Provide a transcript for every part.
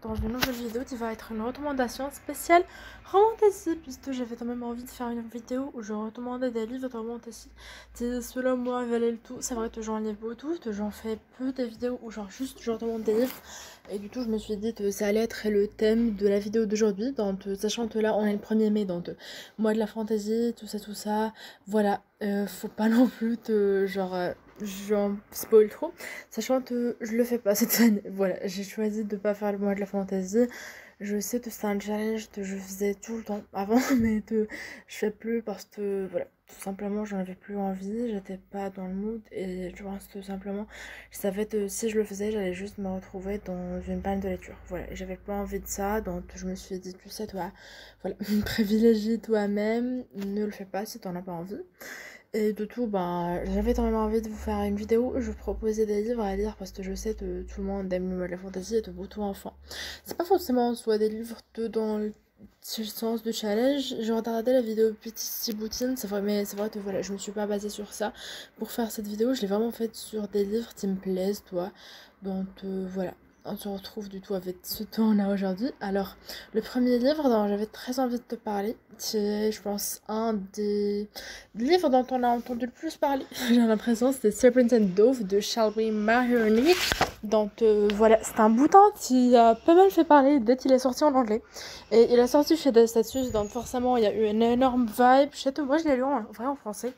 Dans une nouvelle vidéo qui va être une recommandation spéciale romantasy, puisque j'avais quand même envie de faire une vidéo où je recommandais des livres de romantasy qui selon moi valaient le tout. C'est vrai que j'en lis beaucoup, que j'en fais peu des vidéos où genre juste je recommande des livres, et du coup je me suis dit que ça allait être le thème de la vidéo d'aujourd'hui, donc sachant que là on est le 1er mai, donc mois de la fantasy, tout ça, voilà. Faut pas non plus te j'en spoil trop, sachant que je le fais pas cette année. Voilà, j'ai choisi de pas faire le mois de la fantasy. Je sais que c'est un challenge que je faisais tout le temps avant, mais que je fais plus parce que voilà, tout simplement j'en avais plus envie, j'étais pas dans le mood, et je pense tout simplement je savais que si je le faisais j'allais juste me retrouver dans une panne de lecture. Voilà, et j'avais pas envie de ça, donc je me suis dit tu sais toi, voilà, privilégie toi-même, ne le fais pas si t'en as pas envie. Et de tout, ben, j'avais quand même envie de vous faire une vidéo où je proposais des livres à lire parce que je sais que tout le monde aime la fantasy et de beaucoup enfants. C'est pas forcément soit des livres dans le sens de challenge. J'ai regardé la vidéo Petit Boutine, c'est vrai, mais c'est vrai que voilà, je me suis pas basée sur ça pour faire cette vidéo. Je l'ai vraiment faite sur des livres qui me plaisent, toi. Donc voilà. On se retrouve du tout avec ce temps-là aujourd'hui. Alors, le premier livre dont j'avais très envie de te parler, c'est, je pense, un des livres dont on a entendu le plus parler. J'ai l'impression c'était Serpent and Dove de Shelby Mahoney. Donc voilà, c'est un boutin qui a pas mal fait parler dès qu'il est sorti en anglais. Et il est sorti chez Destatus, donc forcément il y a eu une énorme vibe. Chez toi, moi je l'ai lu en vrai en français.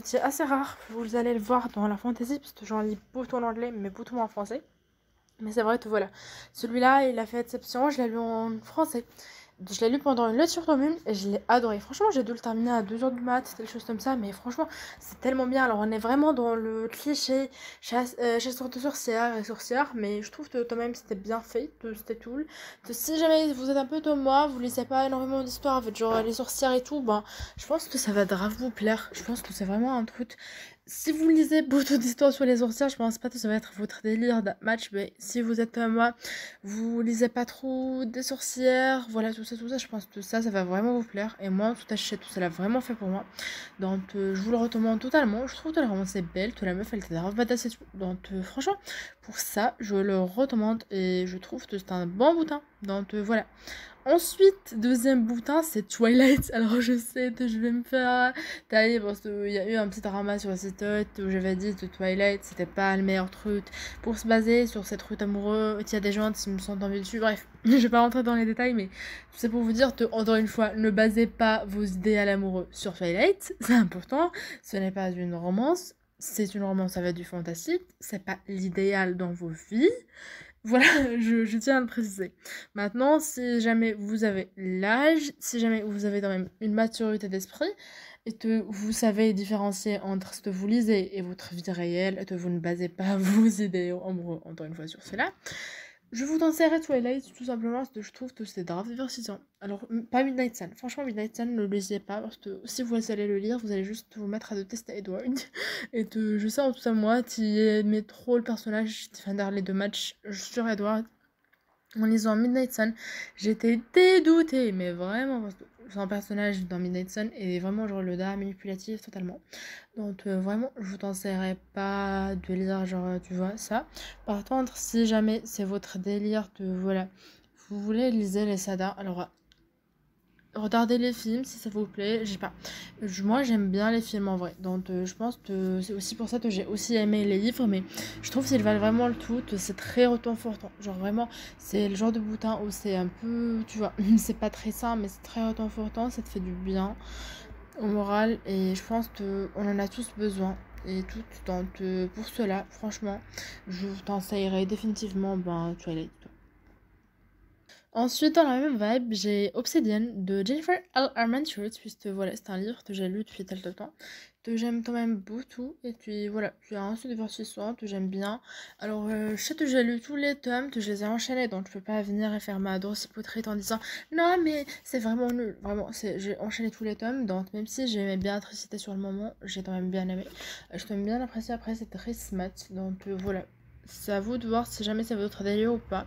C'est assez rare, vous allez le voir dans la fantasy, puisque j'en lis beaucoup en anglais, mais beaucoup en français. Mais c'est vrai que voilà, celui-là, il a fait exception, je l'ai lu en français. Je l'ai lu pendant une lecture commune et je l'ai adoré. Franchement, j'ai dû le terminer à 2h du mat, quelque chose comme ça, mais franchement, c'est tellement bien. Alors, on est vraiment dans le cliché chasseur de sorcières et sorcières, mais je trouve que quand même c'était bien fait, que c'était cool. Que si jamais vous êtes un peu comme moi, vous lisez pas énormément d'histoires avec genre les sorcières et tout, ben, je pense que ça va grave vous plaire. Je pense que c'est vraiment un truc. Si vous lisez beaucoup d'histoires sur les sorcières, je pense pas que ça va être votre délire d'un match, mais si vous êtes comme moi, vous lisez pas trop des sorcières, voilà, tout ça, je pense que ça va vraiment vous plaire. Et moi, tout acheté, tout ça l'a vraiment fait pour moi. Donc, je vous le recommande totalement. Je trouve que la romance est belle, que la meuf, elle était grave badass et tout. Donc, franchement, pour ça, je le recommande et je trouve que c'est un bon boutin. Donc, voilà. Ensuite, deuxième boutin, c'est Twilight. Alors je sais que je vais me faire tailler parce qu'il y a eu un petit drama sur le site où j'avais dit que Twilight c'était pas le meilleur truc pour se baser sur cette route amoureuse. Il y a des gens qui me sont tombés dessus. Bref, je vais pas rentrer dans les détails, mais c'est pour vous dire que, encore une fois, ne basez pas vos idées à l'amoureux sur Twilight. C'est important. Ce n'est pas une romance. C'est une romance avec du fantastique. C'est pas l'idéal dans vos vies. Voilà, je tiens à le préciser. Maintenant, si jamais vous avez l'âge, si jamais vous avez quand même une maturité d'esprit, et que vous savez différencier entre ce que vous lisez et votre vie réelle, et que vous ne basez pas vos idéaux amoureux, encore une fois, sur cela, je vous conseillerais Twilight tout simplement parce que je trouve que c'est grave divertissant. Alors, pas Midnight Sun. Franchement, Midnight Sun, ne le lisez pas parce que si vous allez le lire, vous allez juste vous mettre à détester Edward. Et que je sais en tout cas, moi, qui aimais trop le personnage, qui fan les deux matchs sur Edward, en lisant Midnight Sun, j'étais dédoutée, mais vraiment, parce que c'est un personnage dans Midnight Sun et vraiment genre le gars manipulatif totalement. Donc vraiment, je vous conseillerais pas de lire genre tu vois ça. Par contre, si jamais c'est votre délire de voilà, vous voulez lisez les sagas, alors regardez les films si ça vous plaît. J'ai pas. Moi j'aime bien les films en vrai. Donc je pense que c'est aussi pour ça que j'ai aussi aimé les livres. Mais je trouve qu'ils valent vraiment le tout. C'est très réconfortant. Genre vraiment, c'est le genre de boutin où c'est un peu. Tu vois, c'est pas très sain, mais c'est très réconfortant. Ça te fait du bien au moral. Et je pense qu'on en a tous besoin. Et tout. Donc pour cela, franchement, je vous conseillerais définitivement Twilight. Ensuite, dans la même vibe, j'ai Obsidian de Jennifer L. Armentrout, puisque voilà, c'est un livre que j'ai lu depuis tel temps, que j'aime quand même beaucoup, et puis voilà, c'est un assez divertissant, que j'aime bien. Alors, je sais que j'ai lu tous les tomes, que je les ai enchaînés, donc je peux pas venir et faire ma dorsipautrite en disant non, mais c'est vraiment nul. Vraiment, j'ai enchaîné tous les tomes, donc même si j'aimais bien Tricité sur le moment, j'ai quand même bien aimé. Je t'aime bien apprécié après, c'est très smart, donc voilà. C'est à vous de voir si jamais c'est votre délire ou pas.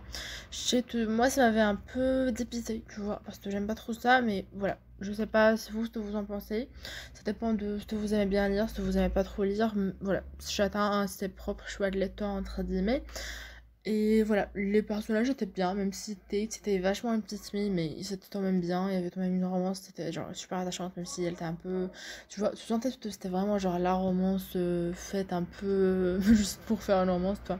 Je sais que moi ça m'avait un peu dépité, tu vois, parce que j'aime pas trop ça, mais voilà. Je sais pas si vous, ce que vous en pensez. Ça dépend de ce que vous aimez bien lire, ce que vous aimez pas trop lire. Voilà, chacun a ses propres choix de lecteur, entre guillemets. Et voilà, les personnages étaient bien, même si Tate c'était vachement une petite fille, mais c'était quand même bien, il y avait quand même une romance, c'était genre super attachante, même si elle était un peu... Tu vois, tu sentais que c'était vraiment genre la romance faite un peu juste pour faire une romance, toi.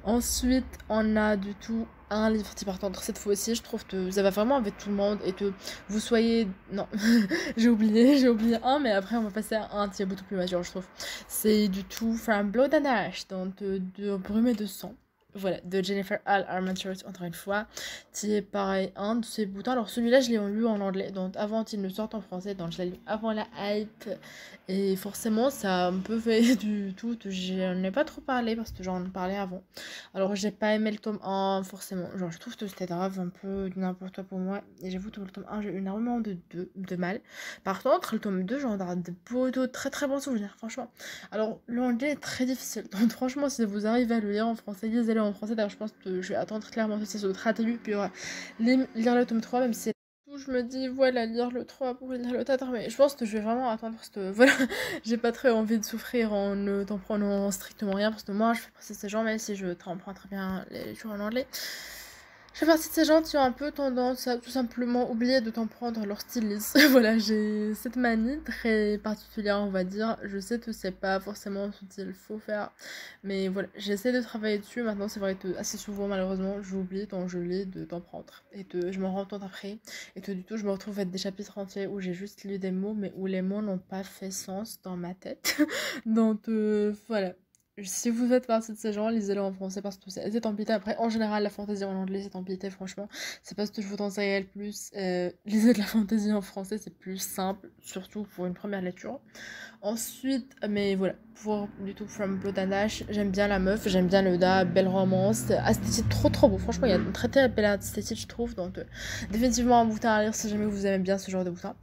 Ensuite, on a du tout un livre qui part entre cette fois-ci, je trouve que ça va vraiment avec tout le monde et que vous soyez... Non, j'ai oublié un, mais après on va passer à un qui est beaucoup plus mature, je trouve. C'est du tout From Blood and Ash, donc de Brume et de Sang. Voilà, de Jennifer L. Armentrout, encore une fois, qui est pareil, un de ces boutons. Alors celui-là, je l'ai lu en anglais, donc avant qu'il ne sorte en français, donc je l'ai lu avant la hype. Et forcément, ça a un peu fait du tout. J'en ai pas trop parlé parce que j'en parlais avant. Alors, j'ai pas aimé le tome 1, forcément. Genre, je trouve que c'était grave un peu du n'importe quoi pour moi. Et j'avoue que le tome 1, j'ai eu énormément de mal. Par contre, le tome 2, j'en garde de beaux, de très très bons souvenirs, franchement. Alors, l'anglais est très difficile. Donc, franchement, si vous arrivez à le lire en français, lisez-le en français. D'ailleurs, je pense que je vais attendre clairement que ça soit traduit. Puis, lire le tome 3, même si je me dis, voilà, lire le 3 pour lire le 4, mais je pense que je vais vraiment attendre parce que, voilà, j'ai pas très envie de souffrir en ne t'en prenant strictement rien, parce que moi, je fais partie de ces gens, même si je t'en prends très bien les lectures en anglais. Je fais partie de ces gens qui ont un peu tendance à tout simplement oublier de t'en prendre leur stylisme. Voilà, j'ai cette manie très particulière, on va dire. Je sais que c'est pas forcément ce qu'il faut faire, mais voilà, j'essaie de travailler dessus. Maintenant, c'est vrai que assez souvent, malheureusement, j'oublie quand je lis de t'en prendre. Et que je m'en rends compte après. Et que du tout, je me retrouve avec des chapitres entiers où j'ai juste lu des mots, mais où les mots n'ont pas fait sens dans ma tête. Donc, voilà. Si vous faites partie de ces gens, lisez-le en français parce que c'est estampillé. Après, en général, la fantasy en anglais, c'est estampillé, franchement. C'est pas ce que je vous conseillerais le plus. Lisez de la fantasy en français, c'est plus simple, surtout pour une première lecture. Ensuite, mais voilà, pour du tout From Blood and Ash, j'aime bien la meuf, j'aime bien le gars, belle romance, esthétique trop trop beau. Franchement, il y a une très très belle esthétique, je trouve. Donc, définitivement un bouquin à lire si jamais vous aimez bien ce genre de bouquin.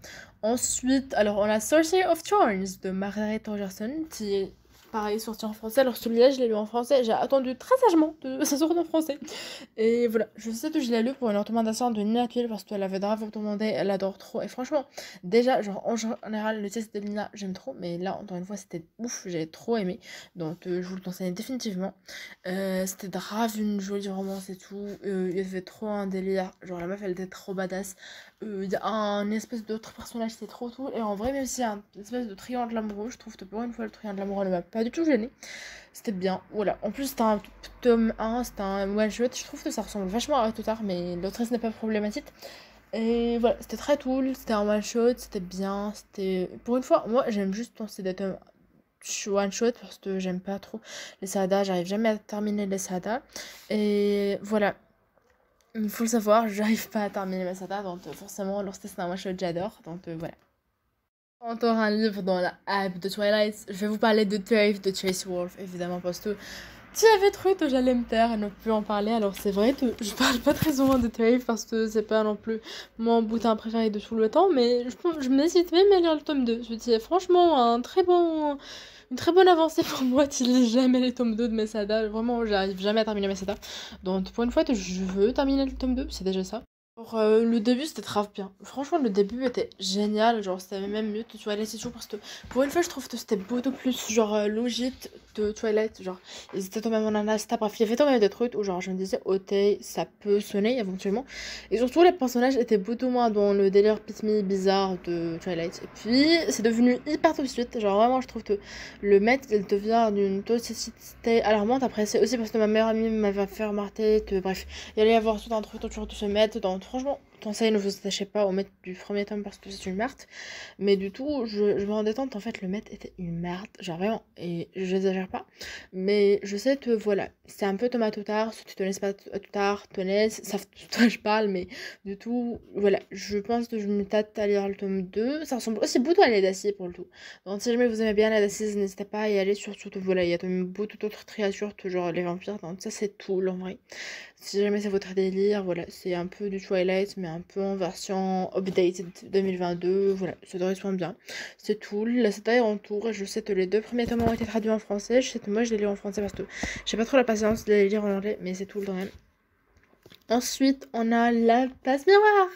Ensuite, alors, on a Sorcery of Thorns de Margaret Rogerson, qui est pareil, sorti en français. Alors celui-là, je l'ai lu en français. J'ai attendu très sagement que ça sorte en français. Et voilà, je sais que je l'ai lu pour une recommandation de Nina Tuile parce qu'elle avait grave recommandé, elle adore trop. Et franchement, déjà, genre en général, le test de Nina, j'aime trop. Mais là, encore une fois, c'était ouf, j'ai trop aimé. Donc je vous le conseille définitivement. C'était grave une jolie romance et tout. Il y avait trop un délire. Genre la meuf, elle était trop badass. Il y a un espèce d'autre personnage, c'est trop tout. Et en vrai, même s'il y a un espèce de triangle amoureux, je trouve que pour une fois, le triangle amoureux ne m'a pas du tout gêné. C'était bien, voilà. En plus, c'était un tome 1, c'était un one shot. Je trouve que ça ressemble vachement à Totard, mais l'autrice n'est pas problématique. Et voilà, c'était très cool, c'était un one shot, c'était bien. C'était. Pour une fois, moi, j'aime juste penser des tomes one shot parce que j'aime pas trop les sagas, j'arrive jamais à terminer les sagas. Et voilà. Il faut le savoir, j'arrive pas à terminer ma saga, donc forcément, lorsque c'est un one shot, j'adore. Donc voilà. Encore un livre dans la hype de Twilight. Je vais vous parler de Thrive de Tracy Wolf, évidemment, parce que si j'avais cru que j'allais me taire et ne plus en parler, alors c'est vrai que je parle pas très souvent de Thrive parce que c'est pas non plus mon bouquin préféré de tout le temps, mais je m'hésite même à lire le tome 2. Je dis franchement une très bonne avancée pour moi qui lis jamais les tomes 2 de mes sagas. Vraiment, j'arrive jamais à terminer mes sagas. Donc pour une fois que je veux terminer le tome 2, c'est déjà ça. Alors, le début c'était grave bien. Franchement, le début était génial. Genre, c'était même mieux que Twilight et tout. Parce que pour une fois, je trouve que c'était beaucoup plus genre logique de Twilight. Genre, ils étaient quand même en Anasta. Bref, il y avait quand même des trucs où, genre, je me disais, ok, ça peut sonner éventuellement. Et surtout, les personnages étaient beaucoup moins dans le délire pitmy bizarre de Twilight. Et puis, c'est devenu hyper tout de suite. Genre, vraiment, je trouve que le maître, il devient d'une toxicité alarmante. Après, c'est aussi parce que ma meilleure amie m'avait fait remarquer que, bref, il allait y avoir tout un truc autour de ce maître. Donc, franchement, conseil, ne vous attachez pas au maître du premier tome parce que c'est une merde. Mais du tout, je me rendais compte en fait le maître était une merde. Genre vraiment, et j'exagère pas. Mais je sais que voilà, c'est un peu Thomas Toutard. Si tu te laisses pas Toutard, te laisse. Ça, toi je parle, mais du tout, voilà. Je pense que je me tâte à lire le tome 2. Ça ressemble aussi beaucoup à l'aide d'acier pour le tout. Donc si jamais vous aimez bien l'aide d'acier, n'hésitez pas à y aller. Surtout que voilà, il y a quand même beaucoup d'autres créatures, genre les vampires. Donc ça, c'est tout en vrai. Si jamais c'est votre délire, voilà, c'est un peu du Twilight, mais un peu en version updated 2022, voilà, ça correspond bien. C'est tout, la saga est en tour, et je sais que les deux premiers tomes ont été traduits en français, je sais que moi je les lis en français parce que j'ai pas trop la patience de les lire en anglais, mais c'est tout quand même. Ensuite, on a la passe miroir.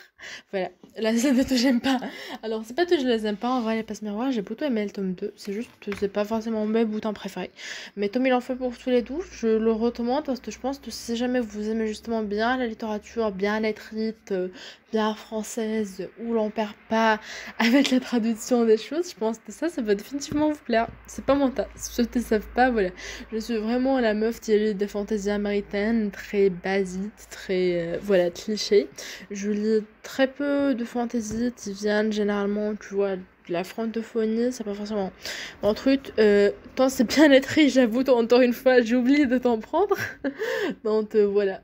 Voilà, là, c'est pas que j'aime pas. Alors, c'est pas que je les aime pas, en vrai, les passes miroirs, j'ai plutôt aimé le tome 2. C'est juste que c'est pas forcément mes boutins préférés. Mais Tom, il en fait pour tous les doux. Je le recommande parce que je pense que si jamais vous aimez justement bien la littérature, bien l'écrite, bien française, où l'on perd pas avec la traduction des choses, je pense que ça va définitivement vous plaire. C'est pas mon tas. Ceux qui ne savent pas, voilà. Je suis vraiment la meuf qui lit des fantaisies américaines, très basiques, très, voilà, clichés. Je lis très peu de fantasy qui viennent généralement, tu vois, de la francophonie, c'est pas forcément mon truc. Tant c'est bien écrit, j'avoue, encore une fois, j'ai oublié de t'en prendre. Donc voilà.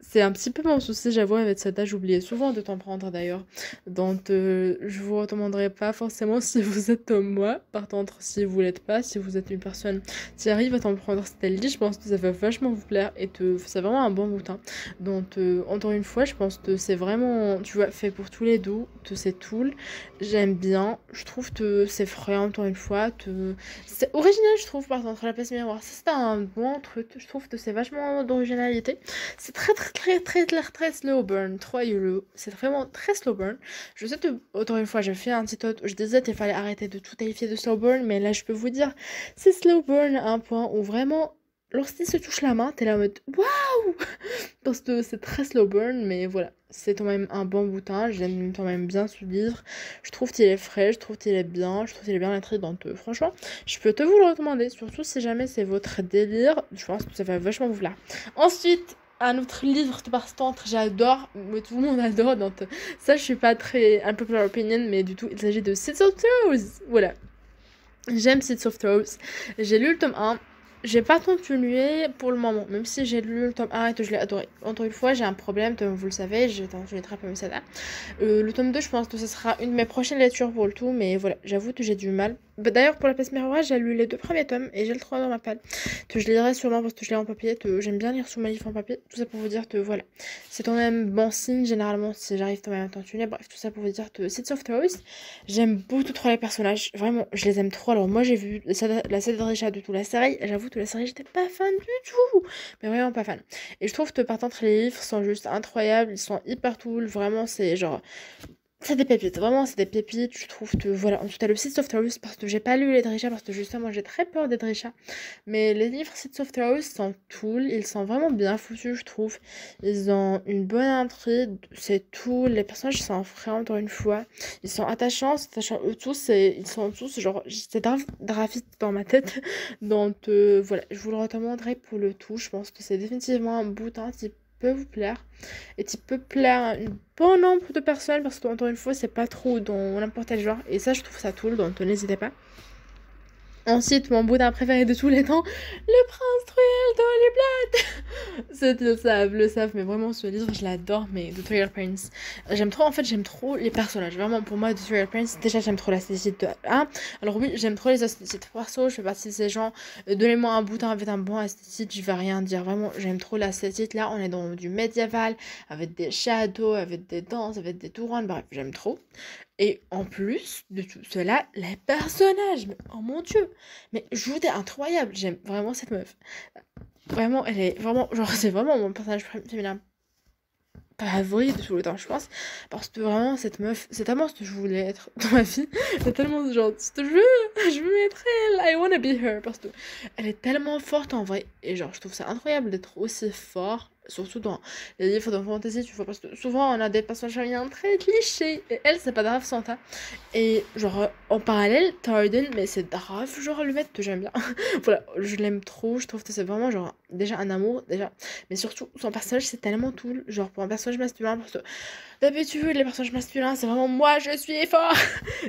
C'est un petit peu mon souci, j'avoue, avec cette âge, j'oubliais souvent de t'en prendre d'ailleurs. Donc, je vous recommanderais pas forcément si vous êtes comme moi. Par contre, si vous l'êtes pas, si vous êtes une personne qui arrive à t'en prendre cette lit, je pense que ça va vachement vous plaire et c'est vraiment un bon boutin. Donc, encore une fois, je pense que c'est vraiment, tu vois, fait pour tous les doux, que c'est Tool. J'aime bien, je trouve que c'est frais, encore une fois, c'est original, je trouve, par contre, la place miroir. Ça, c'est un bon truc, je trouve que c'est vachement d'originalité. C'est très slow burn, 3 euros. C'est vraiment très slow burn. Je sais que, autant une fois, j'ai fait un petit autre, je disais qu'il fallait arrêter de tout qualifier de slow burn, mais là, je peux vous dire, c'est slow burn à un point où vraiment, lorsqu'il se touche la main, t'es là en mode waouh! Parce que c'est très slow burn, mais voilà. C'est quand même un bon boutin, j'aime quand même bien ce livre. Je trouve qu'il est frais, je trouve qu'il est bien, je trouve qu'il est bien écrit. Donc franchement, je peux te vous le recommander, surtout si jamais c'est votre délire. Je pense que ça va vachement vous plaire. Ensuite, un autre livre de par-centre, j'adore, mais tout le monde adore, donc ça je suis pas très unpopular opinion, mais du tout, il s'agit de Seeds of Throws. Voilà, j'aime Seeds of Throws. J'ai lu le tome 1, j'ai pas continué pour le moment, même si j'ai lu le tome 1 et que je l'ai adoré. Encore une fois, j'ai un problème, comme vous le savez, j'ai continué très peu mais ça là. Le tome 2, je pense que ce sera une de mes prochaines lectures pour le tout, mais voilà, j'avoue que j'ai du mal. D'ailleurs, pour la pièce miroir, j'ai lu les 2 premiers tomes et j'ai le 3 dans ma palle. Que je lirai sûrement parce que je l'ai en papier, j'aime bien lire sous ma livre en papier. Tout ça pour vous dire que voilà, c'est quand même bon signe généralement si j'arrive quand même à continuer. Bref, tout ça pour vous dire que Seeds of Throws, j'aime beaucoup trop les personnages. Vraiment, je les aime trop. Alors moi, j'ai vu la Cédricha de toute la série. J'avoue que la série, j'étais pas fan du tout. Mais vraiment pas fan. Et je trouve que par contre, les livres sont juste incroyables. Ils sont hyper cool. Vraiment, c'est genre... C'est des pépites, vraiment c'est des pépites, je trouve que voilà, en tout cas le Seeds of Throws, parce que j'ai pas lu les Drisha, parce que justement j'ai très peur des Drisha, mais les livres Seeds of Throws sont cool, ils sont vraiment bien foutus je trouve, ils ont une bonne intrigue, c'est tout, les personnages sont frais encore une fois, ils sont attachants eux tous, ils sont tous genre, c'est graphique dans ma tête, donc voilà, je vous le recommanderai pour le tout, je pense que c'est définitivement un boutin qui peut vous plaire et qui peut plaire à un bon nombre de personnes parce qu'encore une fois c'est pas trop dans n'importe quel genre et ça je trouve ça cool donc n'hésitez pas. Ensuite, mon boutin préféré de tous les temps, Le Prince Cruel de les Ceux qui le savent, mais vraiment ce livre, je l'adore, mais The Thriller Prince. J'aime trop, en fait, j'aime trop les personnages. Vraiment, pour moi, The Thriller Prince, déjà, j'aime trop l'esthétique de 1. Alors oui, j'aime trop les esthétiques perso, je fais partie de ces gens. Donnez-moi un boutin avec un bon esthétique, je vais rien dire. Vraiment, j'aime trop l'esthétique. Là, on est dans du médiéval, avec des shadows, avec des danses, avec des tourelles, bref, j'aime trop. Et en plus de tout cela, les personnages, mais oh mon dieu, mais Jude est incroyable, j'aime vraiment cette meuf. Vraiment, elle est vraiment, genre c'est vraiment mon personnage féminin favori de tout le temps, je pense, parce que vraiment cette meuf, c'est tellement ce que je voulais être dans ma vie, c'est tellement genre, ce que je veux être elle, I wanna be her, parce que elle est tellement forte en vrai, et genre je trouve ça incroyable d'être aussi fort. Surtout dans les livres de fantasy, tu vois, parce que souvent on a des personnages féminins très clichés, et elle, c'est pas grave sans ça. Et genre, en parallèle, Tharden, mais c'est grave, genre le mec que j'aime bien. Voilà, je l'aime trop, je trouve que c'est vraiment genre, déjà un amour, déjà. Mais surtout, son personnage, c'est tellement cool, genre pour un personnage masculin, parce que d'habitude, les personnages masculins, c'est vraiment moi, je suis fort.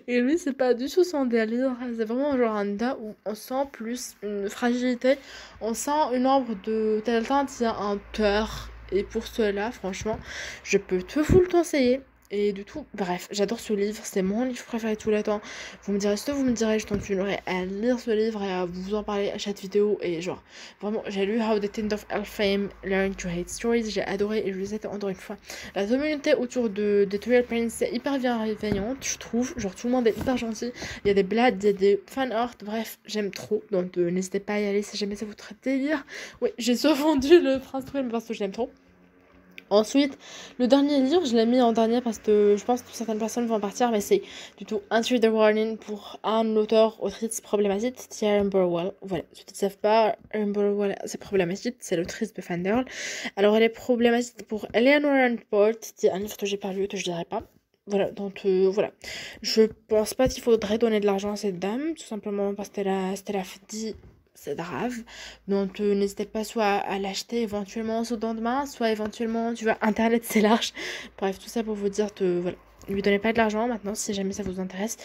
Et lui, c'est pas du tout son délire, c'est vraiment genre un gars où on sent plus une fragilité, on sent une ombre de quelqu'un qui a un cœur. Et pour cela, franchement, je peux te vous le conseiller. Et du tout, bref, j'adore ce livre, c'est mon livre préféré de tous les temps. Vous me direz ce que vous me direz, je continuerai à lire ce livre et à vous en parler à chaque vidéo. Et genre, vraiment, j'ai lu How the Tint of Elfame Learn to Hate Stories, j'ai adoré et je vous ai encore une fois. La communauté autour de Thriller Prince c'est hyper bienveillante, je trouve. Genre, tout le monde est hyper gentil. Il y a des blagues, il y a des fan art, bref, j'aime trop. Donc, n'hésitez pas à y aller si jamais c'est votre délire. Oui, j'ai souvent vendu le Prince Cruel parce que je l'aime trop. Ensuite, le dernier livre, je l'ai mis en dernier parce que je pense que certaines personnes vont partir, mais c'est du tout un trigger warning pour un autrice problématique, c'est Erin Burwell. Voilà, ceux qui ne savent pas, Erin Burwell, c'est problématique, c'est l'autrice de Fangirl. Alors, elle est problématique pour Eleanor and Port, qui est un livre que j'ai pas lu, que je dirais pas. Voilà, donc voilà. Je pense pas qu'il faudrait donner de l'argent à cette dame, tout simplement parce qu'elle a dit c'est grave. Donc n'hésitez pas soit à l'acheter éventuellement au lendemain, soit éventuellement, tu vois, internet c'est large. Bref, tout ça pour vous dire que voilà. Ne lui donnez pas de l'argent maintenant si jamais ça vous intéresse.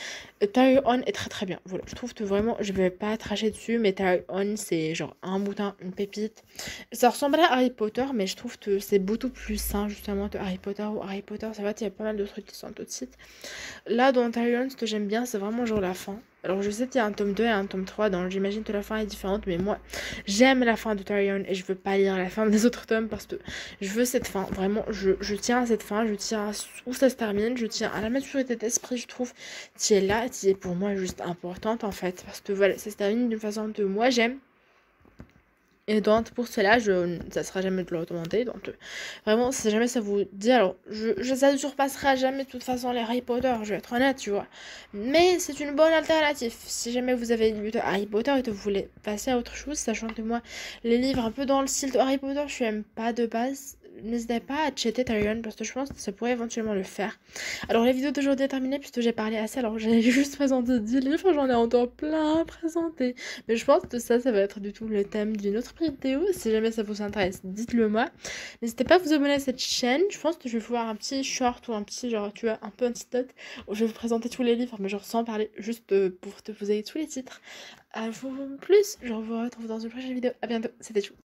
Tire On est très très bien. Voilà, je trouve que vraiment, je vais pas cracher dessus, mais Tire On c'est genre un boutin, une pépite. Ça ressemble à Harry Potter, mais je trouve que c'est beaucoup plus sain justement que Harry Potter ou Harry Potter. Ça va, il y a pas mal de trucs qui sont tout de suite. Là, dans Tire On, ce que j'aime bien, c'est vraiment genre la fin. Alors je sais qu'il y a un tome 2 et un tome 3, donc j'imagine que la fin est différente, mais moi j'aime la fin de Tire On et je veux pas lire la fin des autres tomes parce que je veux cette fin, vraiment je tiens à cette fin, je tiens à où ça se termine, je tiens à la maturité d'esprit, je trouve, qui est là, qui est pour moi juste importante en fait, parce que voilà, ça se termine d'une façon que moi j'aime. Et donc pour cela, ça sera jamais de le recommander. Donc vraiment, si jamais ça vous dit, alors ça ne surpassera jamais de toute façon les Harry Potter, je vais être honnête, tu vois. Mais c'est une bonne alternative. Si jamais vous avez lu de Harry Potter et que vous voulez passer à autre chose, sachant que moi, les livres un peu dans le style de Harry Potter, je n'aime pas de base. N'hésitez pas à checker Tire On parce que je pense que ça pourrait éventuellement le faire. Alors la vidéo d'aujourd'hui est terminée puisque j'ai parlé assez. Alors j'ai juste présenté 10 livres, j'en ai encore plein à présenter. Mais je pense que ça va être du tout le thème d'une autre vidéo. Si jamais ça vous intéresse, dites-le moi. N'hésitez pas à vous abonner à cette chaîne. Je pense que je vais vous faire un petit short ou un petit, genre, tu vois, un peu un petit note où je vais vous présenter tous les livres, mais genre sans parler, juste pour te vous ayez tous les titres. À vous plus, je vous retrouve dans une prochaine vidéo. À bientôt, c'était Chou.